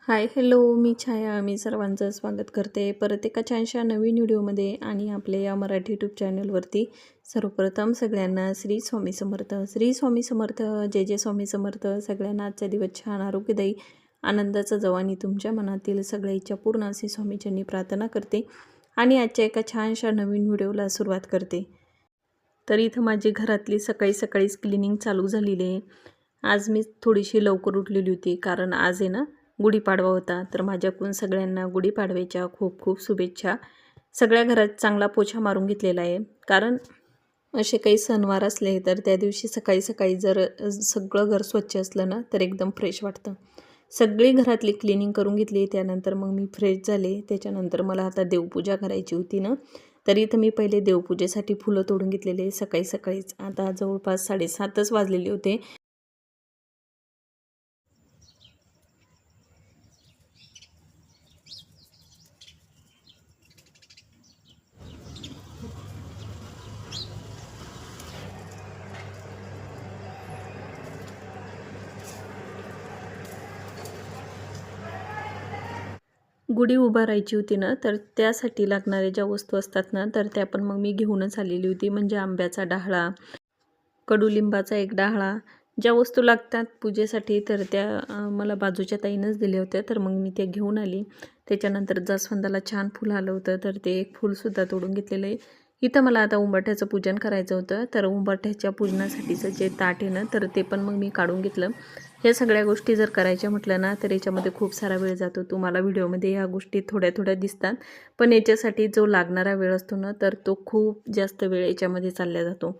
Hi hello, मी छाया. मी सर्वांचं स्वागत करते परत एका छानशा नवीन व्हिडिओमध्ये आणि आपल्या या मराठी यूट्यूब चॅनलवरती. सर्वप्रथम सगळ्यांना श्री स्वामी समर्थ. श्री स्वामी समर्थ. जय जय स्वामी समर्थ. सगळ्यांना आजचा दिवस छान आरोग्यदायी आनंदाचा जावो आणि तुमच्या मनातील सगळ्या इच्छा पूर्ण अशी स्वामीच्यांनी प्रार्थना करते आणि आजच्या एका छानशा नवीन व्हिडिओला सुरुवात करते. तर इथं माझी घरातली सकाळीच क्लिनिंग चालू झालेली आहे. आज मी थोडीशी लवकर उठलेली होती कारण आज आहे ना गुढीपाडवा होता. तर माझ्याकडून सगळ्यांना गुढीपाडव्याच्या खूप खूप शुभेच्छा. सगळ्या घरात चांगला पोछा मारून घेतलेला आहे कारण असे काही सणवार असले तर त्या दिवशी सकाळी जर सगळं घर स्वच्छ असलं ना तर एकदम फ्रेश वाटतं. सगळी घरातली क्लिनिंग करून घेतली. त्यानंतर मग मी फ्रेश झाले. त्याच्यानंतर मला आता देवपूजा करायची होती ना, तर इथं मी पहिले देवपूजेसाठी फुलं तोडून घेतलेले सकाळीच. आता जवळपास 7:30 वाजलेले होते. गुढी उभारायची होती ना, तर त्यासाठी लागणाऱ्या ज्या वस्तू असतात ना, तर त्या पण मग मी घेऊनच आलेली होती. म्हणजे आंब्याचा डहाळा, कडुलिंबाचा एक डहाळा, ज्या वस्तू लागतात पूजेसाठी तर त्या मला बाजूच्या ताईनंच दिल्या होत्या. तर मग मी त्या घेऊन आली. त्याच्यानंतर जास्वंदाला छान फुल आलं होतं, तर ते एक फूलसुद्धा तोडून घेतलेलं आहे. इथं मला आता उंबाठ्याचं पूजन करायचं होतं. तर उंबाठ्याच्या पूजनासाठीचं जे ताट आहे ना, तर ते पण मग मी काढून घेतलं. ह्या सगळ्या गोष्टी जर करायच्या म्हटलं ना, तर याच्यामध्ये खूप सारा वेळ जातो. तुम्हाला व्हिडिओमध्ये ह्या गोष्टी थोड्या दिसतात, पण याच्यासाठी जो लागणारा वेळ असतो ना, तर तो खूप जास्त वेळ याच्यामध्ये चालला जातो.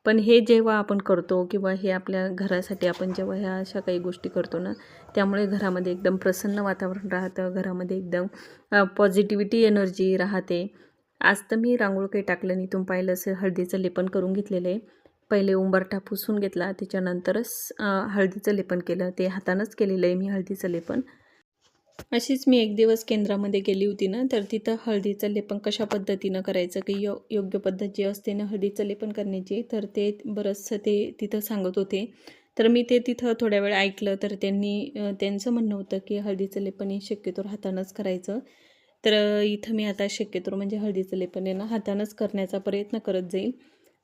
पण हे जेव्हा आपण करतो किंवा हे आपल्या घरासाठी आपण जेव्हा ह्या अशा काही गोष्टी करतो ना, त्यामुळे घरामध्ये एकदम प्रसन्न वातावरण राहतं. घरामध्ये एकदम पॉझिटिव्हिटी एनर्जी राहते. आज तर मी रांगोळ काही टाकलं नाही. तुम्ही पाहिलं असेल हळदीचं लेपन करून घेतलेलं आहे. पहिले उंबरठा पुसून घेतला, त्याच्यानंतरच हळदीचं लेपन केलं. ते हातानंच केलेलं आहे मी हळदीचं लेपन. अशीच मी एक दिवस केंद्रामध्ये गेली होती ना, तर तिथं हळदीचं लेपन कशा पद्धतीनं करायचं की योग्य पद्धत जी असते ना हळदीचं लेपन करण्याची, तर ते बरंचसं ते तिथं सांगत होते. तर मी ते तिथं थोड्या वेळ ऐकलं. तर त्यांचं म्हणणं होतं की हळदीचं लेपन हे शक्यतोवर हातानंच करायचं. तर इथं मी आता शक्यतोवर म्हणजे हळदीचं लेपन आहे ना हातानंच करण्याचा प्रयत्न करत जाईल.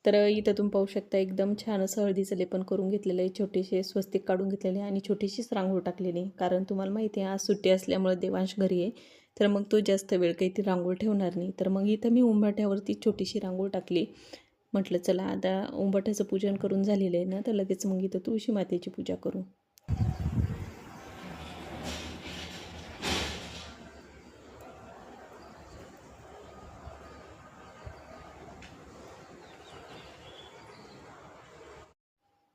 तर इथं तुम्ही पाहू शकता एकदम छान असं हळदीचं लेपन करून घेतलेलं आहे. छोटेसे स्वस्तिक काढून घेतलेले आहे आणि छोटीशीच रांगोळी टाकलेली आहे. कारण तुम्हाला माहिती आहे आज सुट्टी असल्यामुळे देवांश घरी आहे. तर मग तो जास्त वेळ काही ती रांगोळी ठेवणार नाही. तर मग इथं मी उंबाठ्यावरती छोटीशी रांगोळी टाकली. म्हटलं चला आता उंबाठ्याचं पूजन करून झालेलं आहे ना, तर लगेच मग इथं तुळशी मातेची पूजा करू.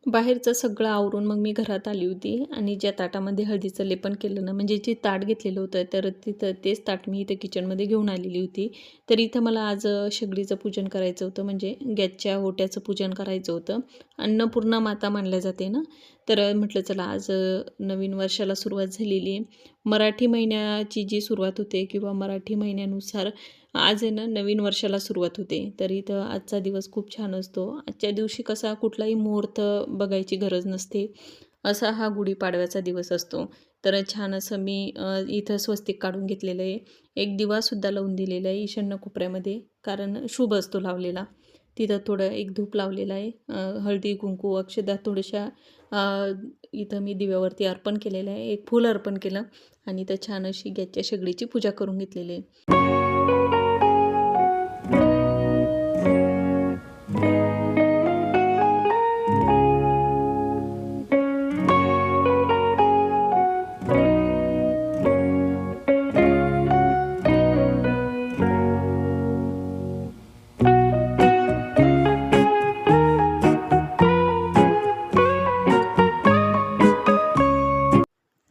बाहेरचं सगळं आवरून मग मी घरात आली होती आणि ज्या ताटामध्ये हळदीचं लेपन केलं ना, म्हणजे जे ताट घेतलेलं होतं तर तिथं तेच ताट मी इथं किचनमध्ये घेऊन आलेली होती. तर इथं मला आज शेगडीचं पूजन करायचं होतं, म्हणजे गॅसच्या ओट्याचं पूजन करायचं होतं. अन्नपूर्णा माता मानल्या जाते ना, तर म्हटलं चला आज नवीन वर्षाला सुरुवात झालेली आहे. मराठी महिन्याची जी सुरुवात होते किंवा मराठी महिन्यानुसार आज आहे ना नवीन वर्षाला सुरुवात होते. तर इथं आजचा दिवस खूप छान असतो. आजच्या दिवशी कसा कुठलाही मुहूर्त बघायची गरज नसते. असा हा गुढीपाडव्याचा दिवस असतो. तर छान असं मी इथं स्वस्तिक काढून घेतलेलं आहे. एक दिवासुद्धा लावून दिलेला आहे ईशान्य कोपऱ्यामध्ये, कारण शुभ असतो लावलेला. तिथं थोडं एक धूप लावलेला आहे. हळदी, कुंकू, अक्षदा थोड्याशा इथं मी दिव्यावरती अर्पण केलेलं आहे. एक फूल अर्पण केलं आणि इथं छान अशी गॅसच्या शेगडीची पूजा करून घेतलेली आहे.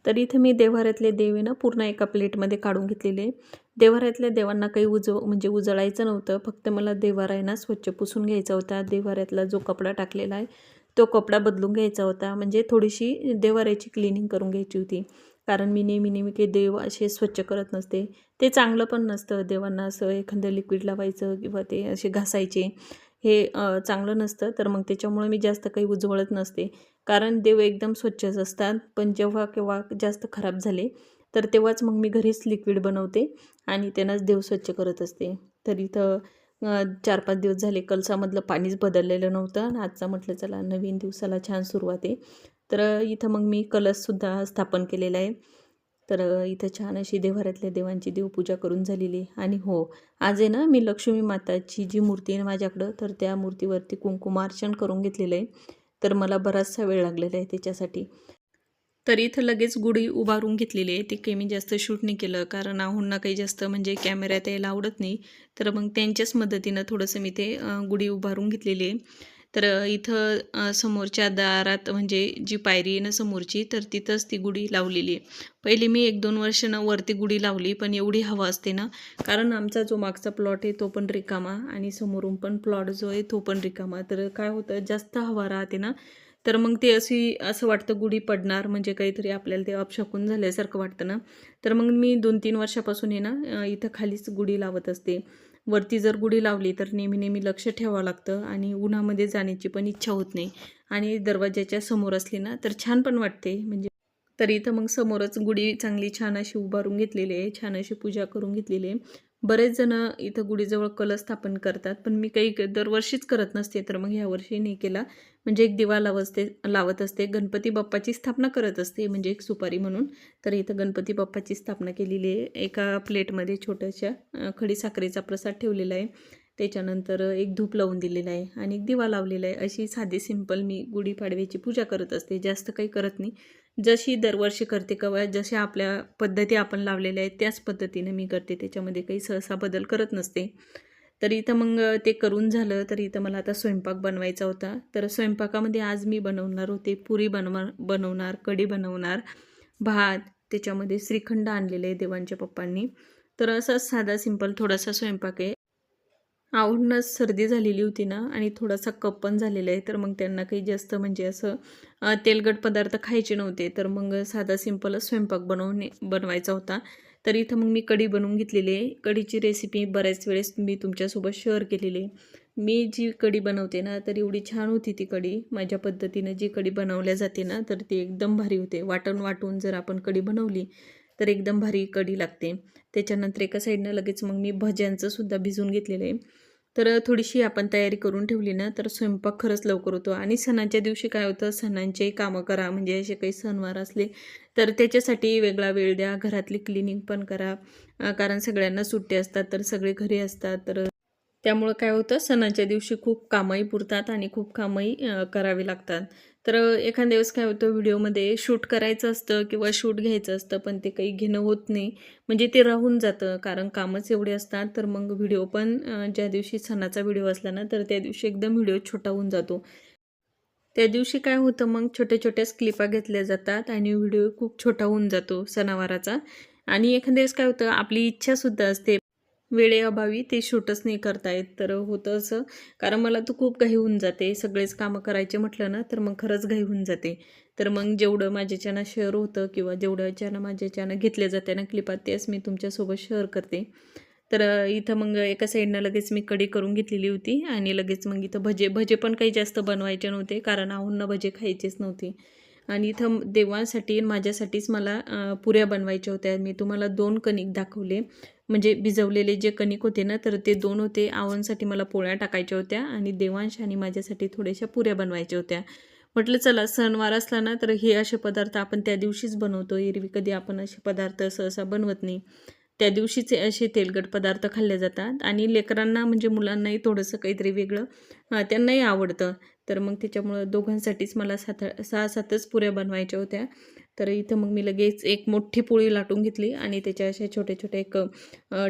तर इथे मी देव्हाऱ्यातले देव आहे ना पूर्ण एका प्लेटमध्ये काढून घेतलेले. देव्हाऱ्यातल्या देवांना काही म्हणजे उजळायचं नव्हतं. फक्त मला देव्हारा आहे ना स्वच्छ पुसून घ्यायचा होता. देव्हाऱ्यातला जो कपडा टाकलेला आहे तो कपडा बदलून घ्यायचा होता. म्हणजे थोडीशी देव्हाऱ्याची क्लिनिंग करून घ्यायची होती. कारण मी नेहमी काही देव असे स्वच्छ करत नसते. ते चांगलं पण नसतं. देवांना असं एखादं लिक्विड लावायचं किंवा ते असे घासायचे. हे चांगलं नसतं. तर मग त्याच्यामुळे मी जास्त काही उजवळत नसते, कारण देव एकदम स्वच्छच असतात. पण जेव्हा केव्हा जास्त खराब झाले तर तेव्हाच मग मी घरीच लिक्विड बनवते आणि त्यांनाच देव स्वच्छ करत असते. तर इथं 4-5 दिवस झाले कलसामधलं पाणीच बदललेलं नव्हतं आणि आजचा म्हटलं चला नवीन दिवसाला छान सुरुवात आहे. तर इथं मग मी कलशसुद्धा स्थापन केलेला आहे. तर इथं छान अशी देव्हाऱ्यातल्या देवांची देवपूजा करून झालेली आहे. आणि हो, आज आहे ना मी लक्ष्मी माताची जी मूर्ती आहे माझ्याकडं, तर त्या मूर्तीवरती कुंकुमार्चन करून घेतलेलं आहे. तर मला बराचसा वेळ लागलेला आहे त्याच्यासाठी. तर इथं लगेच गुढी उभारून घेतलेली आहे. ते काही मी जास्त शूट नाही केलं, कारण आहोंना काही जास्त म्हणजे कॅमेऱ्यात यायला आवडत नाही. तर मग त्यांच्याच मदतीनं थोडंसं मी ते गुढी उभारून घेतलेली आहे. तर इथं समोरच्या दारात म्हणजे जी पायरी आहे ना समोरची, तर तिथंच ती गुढी लावलेली आहे. पहिली मी 1-2 वर्ष ना वरती गुढी लावली, पण एवढी हवा असते ना, कारण आमचा जो मागचा प्लॉट आहे तो पण रिकामा आणि समोरून पण प्लॉट जो आहे तो पण रिकामा. तर काय होतं, जास्त हवा राहते ना, तर मग ते असं वाटतं गुढी पडणार म्हणजे काहीतरी आपल्याला ते अपशकुन झाल्यासारखं वाटतं ना. तर मग मी 2-3 वर्षापासून आहे ना इथं खालीच गुढी लावत असते. वरती जर गुढी लावली तर नेहमी लक्ष ठेवावं लागतं आणि उन्हामध्ये जाण्याची पण इच्छा होत नाही. आणि दरवाजाच्या समोर असली ना तर छान पण वाटते म्हणजे. तर इथं मग समोरच गुढी चांगली छान अशी उभारून घेतलेली आहे, छान अशी पूजा करून घेतलेली आहे. बरेच जण इथं गुढीजवळ कलश स्थापन करतात, पण मी काही दरवर्षीच करत नसते. तर मग ह्या वर्षी नाही केला. म्हणजे एक दिवा लावत असते, गणपती बाप्पाची स्थापना करत असते, म्हणजे एक सुपारी म्हणून. तर इथं गणपती बाप्पाची स्थापना केलेली आहे. एका प्लेटमध्ये छोट्याशा खडीसाखरेचा प्रसाद ठेवलेला आहे. त्याच्यानंतर एक धूप लावून दिलेला आहे आणि एक दिवा लावलेला आहे. अशी साधी सिंपल मी गुढीपाडव्याची पूजा करत असते, जास्त काही करत नाही. जशी दरवर्षी करते किंवा जशा आपल्या पद्धती आपण लावलेल्या आहेत त्याच पद्धतीने मी करते, त्याच्यामध्ये काही सहसा बदल करत नसते. तर इथं मग ते करून झालं, तर इथं मला आता स्वयंपाक बनवायचा होता. तर स्वयंपाकामध्ये आज मी बनवणार होते पुरी बनवणार, कढी बनवणार, भात, त्याच्यामध्ये श्रीखंड आणलेले आहे देवांच्या पप्पांनी. तर असा साधा सिंपल थोडासा स्वयंपाक आहे. आवडूनच सर्दी झालेली होती ना आणि थोडासा कप पण झालेला आहे, तर मग त्यांना काही जास्त म्हणजे असं तेलकट पदार्थ खायचे नव्हते. तर मग साधा सिंपलच स्वयंपाक बनवायचा होता. तर इथं मग मी कढी बनवून घेतलेली आहे. कढीची रेसिपी बऱ्याच वेळेस मी तुमच्यासोबत शेअर केलेली आहे. मी जी कढी बनवते ना, तर एवढी छान होती ती कढी. माझ्या पद्धतीनं जी कढी बनवल्या जाते ना, तर ती एकदम भारी होते. वाटून जर आपण कढी बनवली, तर एकदम भारी कढी लागते. त्याच्यानंतर एका साईडनं लगेच मग मी भज्यांचं सुद्धा भिजवून घेतलेलं आहे. तर थोडीशी आपण तयारी करून ठेवली ना, तर स्वयंपाक खरंच लवकर होतो. आणि सणाच्या दिवशी काय होतं, सणांचे कामं करा, म्हणजे असे काही सणवार असले तर त्याच्यासाठी वेगळा वेळ द्या. घरातली क्लिनिंग पण करा, कारण सगळ्यांना सुट्टी असतात, तर सगळे घरी असतात. तर त्यामुळं काय होतं, सणाच्या दिवशी खूप कामंही पुरतात आणि खूप कामंही करावी लागतात. तर एखाद्या वेळेस काय होतं, व्हिडिओमध्ये शूट करायचं असतं किंवा शूट घ्यायचं असतं, पण ते काही घेणं होत नाही. म्हणजे ते राहून जातं, कारण कामच एवढे असतात. तर मग व्हिडिओ पण ज्या दिवशी सणाचा व्हिडिओ असला ना, तर त्या दिवशी एकदम व्हिडिओ छोटा होऊन जातो. त्या दिवशी काय होतं, मग छोट्या-छोट्याच क्लिपा घेतल्या जातात आणि व्हिडिओ खूप छोटा होऊन जातो सणावाराचा. आणि एखाद्या वेळेस काय होतं, आपली इच्छासुद्धा असते, वेळेअभावी ते शूटच नाही करता येत. तर होतं असं, कारण मला तर खूप घाई होऊन जाते. सगळेच कामं करायचे म्हटलं ना, तर मग खरंच घाई होऊन जाते. तर मग जेवढं माझ्याच्यानं शेअर होतं किंवा जेवढ्याच्यानं माझ्याच्यानं घेतल्या जाते ना क्लिपा, तेच मी तुमच्यासोबत शेअर करते. तर इथं मग एका साईडनं लगेच मी कढी करून घेतलेली होती आणि लगेच मग इथं भजे भजे पण काही जास्त बनवायचे नव्हते, कारण आऊंना भजे खायचेच नव्हते. आणि इथं देवांसाठी आणि माझ्यासाठीच मला पुऱ्या बनवायच्या होत्या. मी तुम्हाला 2 कणिक दाखवले, म्हणजे भिजवलेले जे कणिक होते ना, तर ते 2 होते. आवांसाठी मला पोळ्या टाकायच्या होत्या आणि देवांश आणि माझ्यासाठी थोड्याशा पुऱ्या बनवायच्या होत्या. म्हटलं चला सणवार असला ना, तर हे असे पदार्थ आपण त्या दिवशीच बनवतो. एरवी कधी आपण असे पदार्थ सहसा बनवत नाही. त्या दिवशीचे असे तेलकट पदार्थ खाल्ले जातात आणि लेकरांना म्हणजे मुलांनाही थोडंसं काहीतरी वेगळं त्यांनाही आवडतं. तर मग त्याच्यामुळं दोघांसाठीच मला 6-7च पुऱ्या बनवायच्या होत्या. तर इथं मग मी लगेच एक मोठी पोळी लाटून घेतली आणि त्याच्या अशा छोट्या-छोट्या एक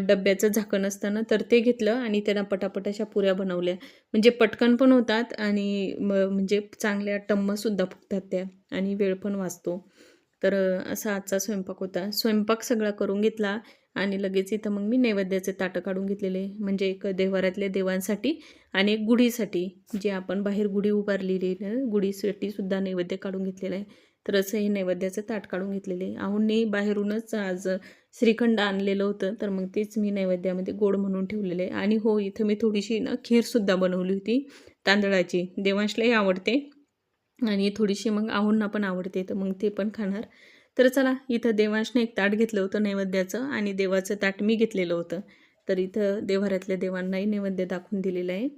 डब्याचं झाकण असतं ना, तर ते घेतलं आणि त्यांना पटापट अशा पुऱ्या बनवल्या. म्हणजे पटकन पण होतात आणि म्हणजे चांगल्या टम्मसुद्धा फुगतात त्या आणि वेळ पण वाचतो. तर असा आजचा स्वयंपाक होता. स्वयंपाक सगळा करून घेतला आणि लगेच इथं मग मी नैवेद्याचे ताटं काढून घेतलेले, म्हणजे एक देव्हाऱ्यातल्या देवांसाठी आणि एक गुढीसाठी, जे आपण बाहेर गुढी उभारलेली आहे ना, गुढीसाठी सुद्धा नैवेद्य काढून घेतलेला आहे. तर असं हे नैवेद्याचं ताट काढून घेतलेले. आहोंनी बाहेरूनच आज श्रीखंड आणलेलं होतं, तर मग तेच मी नैवेद्यामध्ये गोड म्हणून ठेवलेलं आहे. आणि हो, इथं मी थोडीशी ना खीरसुद्धा बनवली होती तांदळाची. देवांशलाही आवडते आणि थोडीशी मग आहोंना पण आवडते, तर मग ते पण खाणार. तर चला, इथं देवांशने एक ताट घेतलं होतं नैवेद्याचं आणि देवाचं ताट मी घेतलेलं होतं. तर इथं देव्हाऱ्यातल्या देवांनाही नैवेद्य दाखवून दिलेलं आहे.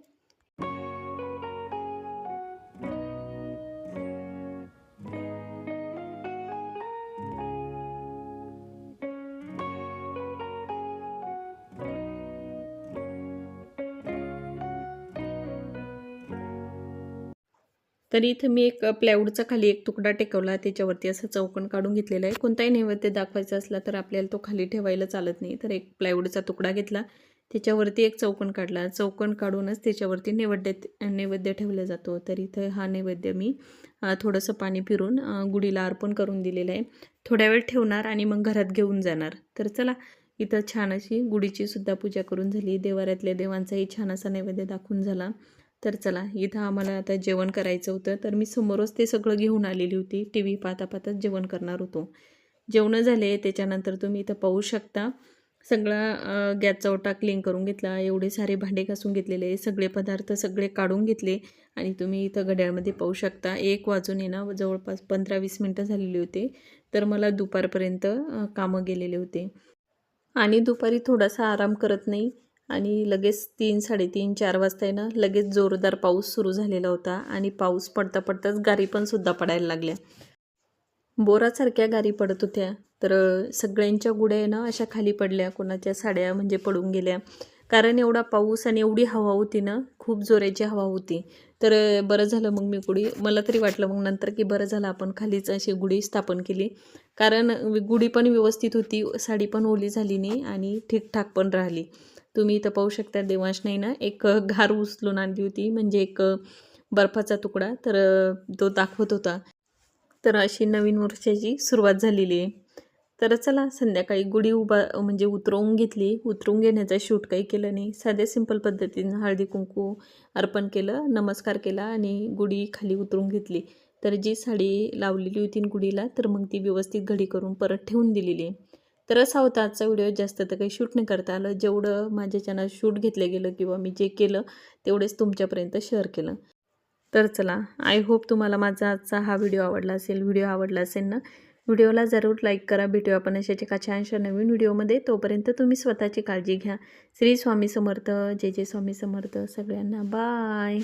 तरी इथं मी एक प्लायवूडचा खाली एक तुकडा टेकवला, त्याच्यावरती असं चौकोन काढून घेतलेला आहे. कोणताही नैवेद्य दाखवायचा असला तर आपल्याला तो खाली ठेवायला चालत नाही. तर एक प्लायवूडचा तुकडा घेतला, त्याच्यावरती एक चौकोन काढला. चौकोन काढूनच त्याच्यावरती नैवेद्य ठेवला जातो. तर इथं हा नैवेद्य मी थोडंसं पाणी फिरून गुढीला अर्पण करून दिलेलं आहे. थोड्या वेळ ठेवणार आणि मग घरात घेऊन जाणार. तर चला, इथं छान अशी गुढीची सुद्धा पूजा करून झाली. देवाऱ्यातल्या देवांचाही छान असा नैवेद्य दाखवून झाला. तर चला, इथं आम्हाला आता जेवण करायचं होतं, तर मी समोरच ते सगळं घेऊन आलेली होती. टी व्ही पाहता पाहताच जेवण करणार होतो. जेवणं झाले त्याच्यानंतर तुम्ही इथं पाहू शकता सगळा गॅसचा ओटा क्लीन करून घेतला. एवढे सारे भांडे घासून घेतलेले, सगळे पदार्थ सगळे काढून घेतले आणि तुम्ही इथं घड्याळमध्ये पाहू शकता 1 वाजून आहे ना जवळपास 15-20 मिनटं झालेली होते. तर मला दुपारपर्यंत कामं गेलेले होते आणि दुपारी थोडासा आराम करत नाही आणि लगेच 3, 3:30, 4 वाजता आहे ना लगेच जोरदार पाऊस सुरू झालेला होता आणि पाऊस पडता पडताच गारी पण सुद्धा पडायला लागल्या. बोरासारख्या गारी पडत होत्या. तर सगळ्यांच्या गुड्या आहे ना अशा खाली पडल्या, कोणाच्या साड्या म्हणजे पडून गेल्या. कारण एवढा पाऊस आणि एवढी हवा होती ना, खूप जोराची हवा होती. तर बरं झालं मग मी गुढी, मला तरी वाटलं मग नंतर की बरं झालं आपण खालीच अशी गुढी स्थापन केली. कारण गुढी पण व्यवस्थित होती, साडी पण ओली झाली नाही आणि ठीकठाक पण राहिली. तुम्ही इथं पाहू शकता देवांशने ना एक घार उचलून आणली होती, म्हणजे एक बर्फाचा तुकडा, तर तो दाखवत होता. तर अशी नवीन वर्षाची सुरुवात झालेली आहे. तर चला, संध्याकाळी गुढी म्हणजे उतरवून घेतली. उतरवून घेण्याचा शूट काही केलं नाही. साध्या सिंपल पद्धतीनं हळदी-कुंकू अर्पण केलं, नमस्कार केला आणि गुढी खाली उतरवून घेतली. तर जी साडी लावलेली होती गुढीला, तर मग ती व्यवस्थित घडी करून परत ठेवून दिलेली आहे. तर असा होता आजचा व्हिडिओ. जास्त तर काही शूट नाही करता आलं. जेवढं माझ्या चॅनल शूट घेतलं गेलं किंवा मी जे केलं तेवढेच तुमच्यापर्यंत शेअर केलं. तर चला, आय होप तुम्हाला माझा आजचा हा व्हिडिओ आवडला असेल. व्हिडिओ आवडला असेल ना, व्हिडिओला जरूर लाईक करा. भेटूया आपण अशाच एका छानशा नवीन व्हिडिओमध्ये. तोपर्यंत तुम्ही स्वतःची काळजी घ्या. श्री स्वामी समर्थ. जय जय स्वामी समर्थ. सगळ्यांना बाय.